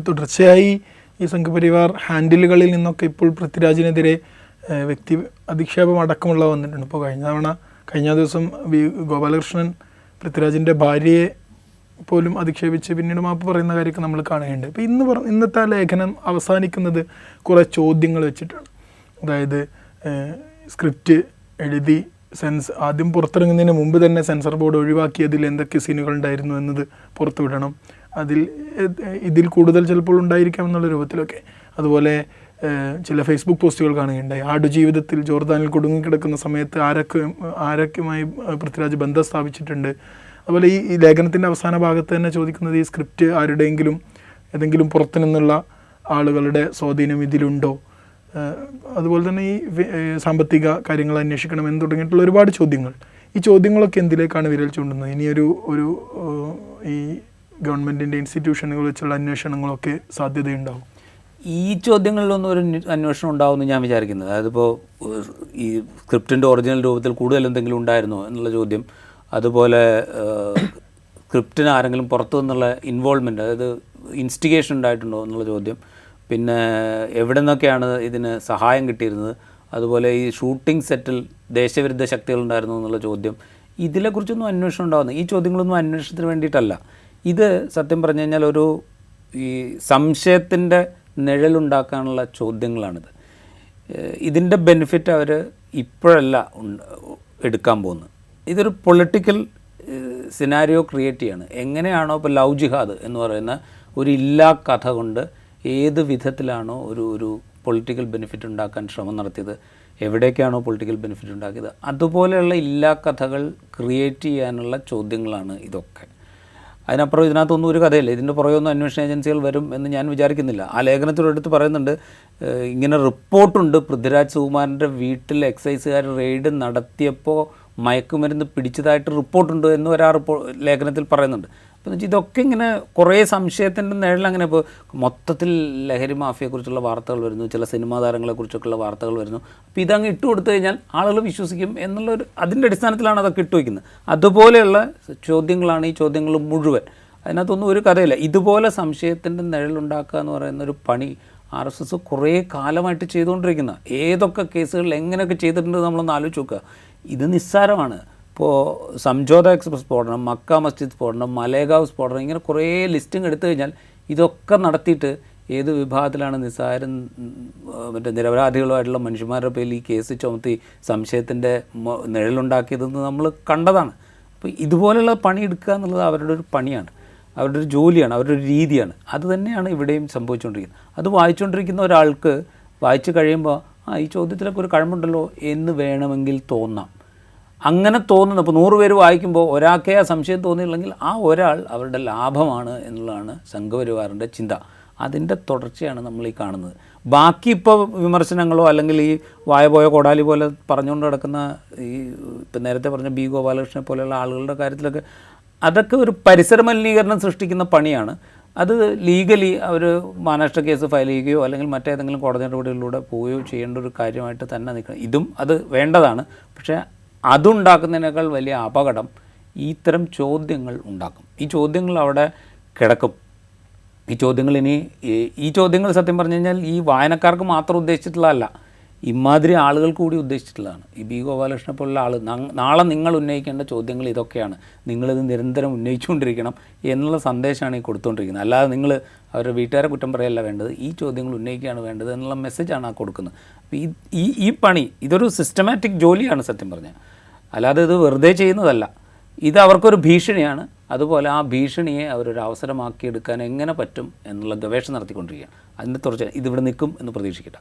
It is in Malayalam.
തുടർച്ചയായി ഈ സംഘപരിവാർ ഹാൻഡിലുകളിൽ നിന്നൊക്കെ ഇപ്പോൾ പൃഥ്വിരാജിനെതിരെ വ്യക്തി അധിക്ഷേപം അടക്കമുള്ള വന്നിട്ടുണ്ട്. ഇപ്പോൾ കഴിഞ്ഞ ദിവസം ഗോപാലകൃഷ്ണൻ പൃഥ്വിരാജിൻ്റെ ഭാര്യയെ പോലും അധിക്ഷേപിച്ച് പിന്നീട് മാപ്പ് പറയുന്ന കാര്യമൊക്കെ നമ്മൾ കാണുകയുണ്ട്. ഇപ്പോൾ ഇന്നത്തെ ലേഖനം അവസാനിക്കുന്നത് കുറേ ചോദ്യങ്ങൾ വെച്ചിട്ടാണ്. അതായത് സ്ക്രിപ്റ്റ് എഴുതി ആദ്യം പുറത്തിറങ്ങുന്നതിന് മുമ്പ് തന്നെ സെൻസർ ബോർഡ് ഒഴിവാക്കിയതിൽ എന്തൊക്കെ സീനുകൾ ഉണ്ടായിരുന്നു എന്നത് പുറത്തുവിടണം, ഇതിൽ കൂടുതൽ ചിലപ്പോൾ ഉണ്ടായിരിക്കാം എന്നുള്ള രൂപത്തിലൊക്കെ. അതുപോലെ ചില ഫേസ്ബുക്ക് പോസ്റ്റുകൾ കാണുകയുണ്ടായി. ആടുജീവിതത്തിൽ ജോർദാനിൽ കുടുങ്ങിക്കിടക്കുന്ന സമയത്ത് ആരൊക്കെയുമായി പൃഥ്വിരാജ് ബന്ധം സ്ഥാപിച്ചിട്ടുണ്ട്. അതുപോലെ ഈ ലേഖനത്തിൻ്റെ അവസാന ഭാഗത്ത് തന്നെ ചോദിക്കുന്നത് ഈ സ്ക്രിപ്റ്റ് ഏതെങ്കിലും പുറത്തു നിന്നുള്ള ആളുകളുടെ സ്വാധീനം ഇതിലുണ്ടോ, അതുപോലെ തന്നെ ഈ സാമ്പത്തിക കാര്യങ്ങൾ അന്വേഷിക്കണമെന്ന് തുടങ്ങിയിട്ടുള്ള ഒരുപാട് ചോദ്യങ്ങൾ. ഈ ചോദ്യങ്ങളൊക്കെ എന്തിലേക്കാണ് വിരൽ ചൂണ്ടുന്നത്? ഇനിയൊരു ഈ ഗവൺമെൻറ്റിൻ്റെ ഇൻസ്റ്റിറ്റ്യൂഷനുകൾ വെച്ചുള്ള അന്വേഷണങ്ങളൊക്കെ സാധ്യതയുണ്ടാവും. ഈ ചോദ്യങ്ങളിലൊന്നും ഒരു അന്വേഷണം ഉണ്ടാവുമെന്ന് ഞാൻ വിചാരിക്കുന്നത്. അതിപ്പോൾ ഈ സ്ക്രിപ്റ്റിൻ്റെ ഒറിജിനൽ രൂപത്തിൽ കൂടുതൽ എന്തെങ്കിലും ഉണ്ടായിരുന്നോ എന്നുള്ള ചോദ്യം, അതുപോലെ സ്ക്രിപ്റ്റിന് ആരെങ്കിലും പുറത്തു നിന്നുള്ള ഇൻവോൾവ്മെൻറ്റ്, അതായത് ഇൻസ്റ്റിഗേഷൻ ഉണ്ടായിട്ടുണ്ടോ എന്നുള്ള ചോദ്യം, പിന്നെ എവിടെ നിന്നൊക്കെയാണ് ഇതിന് സഹായം കിട്ടിയിരുന്നത്, അതുപോലെ ഈ ഷൂട്ടിംഗ് സെറ്റിൽ ദേശവിരുദ്ധ ശക്തികളുണ്ടായിരുന്നു എന്നുള്ള ചോദ്യം, ഇതിനെക്കുറിച്ചൊന്നും അന്വേഷണം ഉണ്ടാകുന്നത്. ഈ ചോദ്യങ്ങളൊന്നും അന്വേഷണത്തിന് വേണ്ടിയിട്ടല്ല. ഇത് സത്യം പറഞ്ഞു കഴിഞ്ഞാൽ ഈ സംശയത്തിൻ്റെ നിഴലുണ്ടാക്കാനുള്ള ചോദ്യങ്ങളാണിത്. ഇതിൻ്റെ ബെനിഫിറ്റ് അവർ ഇപ്പോഴല്ല എടുക്കാൻ പോകുന്നത്. ഇതൊരു പൊളിറ്റിക്കൽ സിനാരിയോ ക്രിയേറ്റ് ചെയ്യാണ്. എങ്ങനെയാണോ ഇപ്പോൾ ലവ് ജിഹാദ് എന്ന് പറയുന്ന ഒരു ഇല്ലാ കഥ കൊണ്ട് ഏത് വിധത്തിലാണോ ഒരു പൊളിറ്റിക്കൽ ബെനിഫിറ്റ് ഉണ്ടാക്കാൻ ശ്രമം നടത്തിയത്, എവിടേക്കാണോ പൊളിറ്റിക്കൽ ബെനിഫിറ്റ് ഉണ്ടാക്കിയത്, അതുപോലെയുള്ള ഇല്ലാ കഥകൾ ക്രിയേറ്റ് ചെയ്യാനുള്ള ചോദ്യങ്ങളാണ് ഇതൊക്കെ. അതിനപ്പുറം ഇതിനകത്തൊന്നും ഒരു കഥയില്ല. ഇതിൻ്റെ പുറകെയൊന്നും അന്വേഷണ ഏജൻസികൾ വരും എന്ന് ഞാൻ വിചാരിക്കുന്നില്ല. ആ ലേഖനത്തിലെടുത്ത് പറയുന്നുണ്ട്, ഇങ്ങനെ റിപ്പോർട്ടുണ്ട് പൃഥ്വിരാജ് സുകുമാരൻ്റെ വീട്ടിൽ എക്സൈസുകാർ റെയ്ഡ് നടത്തിയപ്പോൾ മയക്കുമരുന്ന് പിടിച്ചതായിട്ട് റിപ്പോർട്ടുണ്ട് എന്ന് ലേഖനത്തിൽ പറയുന്നുണ്ട്. അപ്പോൾ എന്ന് വെച്ചാൽ ഇതൊക്കെ ഇങ്ങനെ കുറേ സംശയത്തിൻ്റെ നിഴലങ്ങനെ. ഇപ്പോൾ മൊത്തത്തിൽ ലഹരി മാഫിയെക്കുറിച്ചുള്ള വാർത്തകൾ വരുന്നു, ചില സിനിമാ താരങ്ങളെക്കുറിച്ചൊക്കെയുള്ള വാർത്തകൾ വരുന്നു. അപ്പോൾ ഇതങ്ങ് ഇട്ട് കൊടുത്തു കഴിഞ്ഞാൽ ആളുകൾ വിശ്വസിക്കും അതിൻ്റെ അടിസ്ഥാനത്തിലാണ് അതൊക്കെ ഇട്ട് വയ്ക്കുന്നത്. അതുപോലെയുള്ള ചോദ്യങ്ങളാണ് ഈ ചോദ്യങ്ങൾ മുഴുവൻ. അതിനകത്തൊന്നും ഒരു കഥയില്ല. ഇതുപോലെ സംശയത്തിൻ്റെ നിഴലുണ്ടാക്കുക എന്ന് പറയുന്നൊരു പണി RSS കുറേ കാലമായിട്ട് ചെയ്തുകൊണ്ടിരിക്കുന്ന, ഏതൊക്കെ കേസുകളിൽ എങ്ങനെയൊക്കെ ചെയ്തിട്ടുണ്ട് നമ്മളൊന്ന് ആലോചിച്ച് നോക്കുക. ഇത് നിസ്സാരമാണ്. ഇപ്പോൾ സംജോത എക്സ്പ്രസ് സ്ഫോടനം, മക്ക മസ്ജിദ് സ്ഫോടനം, മലേഗാവ് സ്ഫോടനം, ഇങ്ങനെ കുറേ ലിസ്റ്റിംഗ് എടുത്തു കഴിഞ്ഞാൽ ഇതൊക്കെ നടത്തിയിട്ട് ഏത് വിഭാഗത്തിലാണ് നിസ്സാരം നിരപരാധികളുമായിട്ടുള്ള മനുഷ്യന്മാരുടെ പേരിൽ ഈ കേസ് ചുമത്തി സംശയത്തിൻ്റെ നിഴലുണ്ടാക്കിയതെന്ന് നമ്മൾ കണ്ടതാണ്. അപ്പോൾ ഇതുപോലെയുള്ള പണി എടുക്കുക എന്നുള്ളത് അവരുടെ ഒരു പണിയാണ്, അവരുടെ ഒരു ജോലിയാണ്, അവരുടെ ഒരു രീതിയാണ്. അത് തന്നെയാണ് ഇവിടെയും സംഭവിച്ചുകൊണ്ടിരിക്കുന്നത്. അത് വായിച്ചുകൊണ്ടിരിക്കുന്ന ഒരാൾക്ക് വായിച്ച് കഴിയുമ്പോൾ ഈ ചോദ്യത്തിലൊക്കെ ഒരു കഴമ്പുണ്ടല്ലോ എന്ന് വേണമെങ്കിൽ തോന്നാം. അങ്ങനെ തോന്നുന്നു. ഇപ്പോൾ 100 പേര് വായിക്കുമ്പോൾ ഒരാൾക്കേ ആ സംശയം തോന്നിയില്ലെങ്കിൽ ആ ഒരാൾ അവരുടെ ലാഭമാണ് എന്നുള്ളതാണ് സംഘപരിവാറിൻ്റെ ചിന്ത. അതിൻ്റെ തുടർച്ചയാണ് നമ്മൾ ഈ കാണുന്നത്. ബാക്കി ഇപ്പോൾ വിമർശനങ്ങളോ അല്ലെങ്കിൽ ഈ വായപോയ കോടാലി പോലെ പറഞ്ഞുകൊണ്ട് കിടക്കുന്ന ഇപ്പം നേരത്തെ പറഞ്ഞ ബി ഗോപാലകൃഷ്ണനെ പോലെയുള്ള ആളുകളുടെ കാര്യത്തിലൊക്കെ അതൊക്കെ ഒരു പരിസര മലിനീകരണം സൃഷ്ടിക്കുന്ന പണിയാണ്. അത് ലീഗലി അവർ മാനനഷ്ട കേസ് ഫയൽ ചെയ്യുകയോ അല്ലെങ്കിൽ മറ്റേതെങ്കിലും കോടതി നടപടികളിലൂടെ പോവുകയോ ചെയ്യേണ്ട ഒരു കാര്യമായിട്ട് തന്നെ നിൽക്കണം. ഇതും അത് വേണ്ടതാണ്. പക്ഷേ അതുണ്ടാക്കുന്നതിനേക്കാൾ വലിയ അപകടം ഇത്തരം ചോദ്യങ്ങൾ ഉണ്ടാക്കും. ഈ ചോദ്യങ്ങൾ അവിടെ കിടക്കും. ഈ ചോദ്യങ്ങൾ സത്യം പറഞ്ഞു കഴിഞ്ഞാൽ ഈ വായനക്കാർക്ക് മാത്രം ഉദ്ദേശിച്ചിട്ടുള്ളതല്ല, ഇമാതിരി ആളുകൾക്ക് കൂടി ഉദ്ദേശിച്ചിട്ടുള്ളതാണ്. ഈ ബി ഗോപാലകൃഷ്ണനെ പോലുള്ള ആൾ നാളെ നിങ്ങൾ ഉന്നയിക്കേണ്ട ചോദ്യങ്ങൾ ഇതൊക്കെയാണ്, നിങ്ങളിത് നിരന്തരം ഉന്നയിച്ചുകൊണ്ടിരിക്കണം എന്നുള്ള സന്ദേശമാണ് ഈ കൊടുത്തുകൊണ്ടിരിക്കുന്നത്. അല്ലാതെ നിങ്ങൾ അവരുടെ വീട്ടുകാരെ കുറ്റം പറയല്ല വേണ്ടത്, ഈ ചോദ്യങ്ങൾ ഉന്നയിക്കുകയാണ് വേണ്ടത് എന്നുള്ള മെസ്സേജാണ് ആ കൊടുക്കുന്നത്. അപ്പോൾ ഈ പണി ഇതൊരു സിസ്റ്റമാറ്റിക് ജോലിയാണ് സത്യം പറഞ്ഞാൽ, അല്ലാതെ ഇത് വെറുതെ ചെയ്യുന്നതല്ല. ഇത് അവർക്കൊരു ഭീഷണിയാണ്. അതുപോലെ ആ ഭീഷണിയെ അവരൊരു അവസരമാക്കിയെടുക്കാൻ എങ്ങനെ പറ്റും എന്നുള്ള ഗവേഷണം നടത്തിക്കൊണ്ടിരിക്കുകയാണ്. അതിൻ്റെ തുടർച്ച ഇതിവിടെ നിൽക്കും എന്ന് പ്രതീക്ഷിക്കട്ടെ.